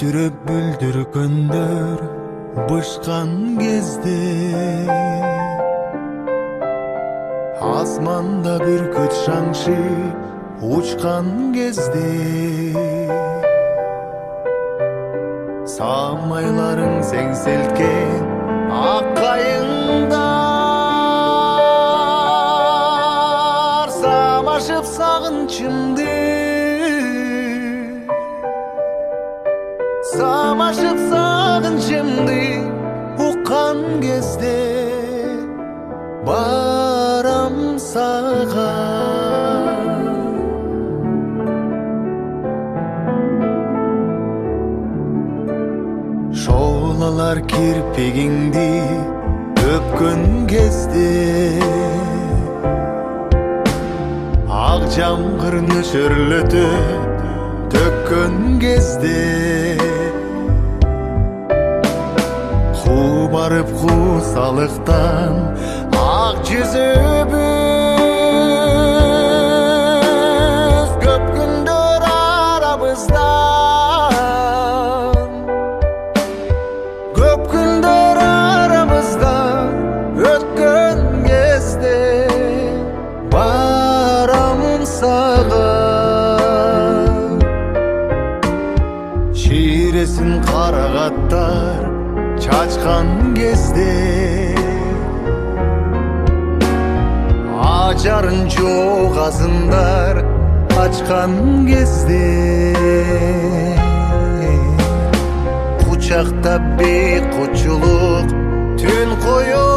Күлдүрүп бүлдүр күндөр бышкан кезде, асманда бүркүт шаңшы учкан кезде, самайларың сеңселткен ак кайыңдар самашып сагынчымды, самашып сагынчымды уккан кезде барам сага. Шоолалар кирпигиңди өпкөн кезде, ак жамгыр нөсөрлөтүп төккөн кезде, барып кусалыктан ак жүзүбүз көп күндөр арабыздан, көп күндөр арабыздан өткөн кезде барам сага. Чиресин карагаттар чачкан кезде, ажарын жок азындар ачкан кезде, кучактап бейкучулук түн коюп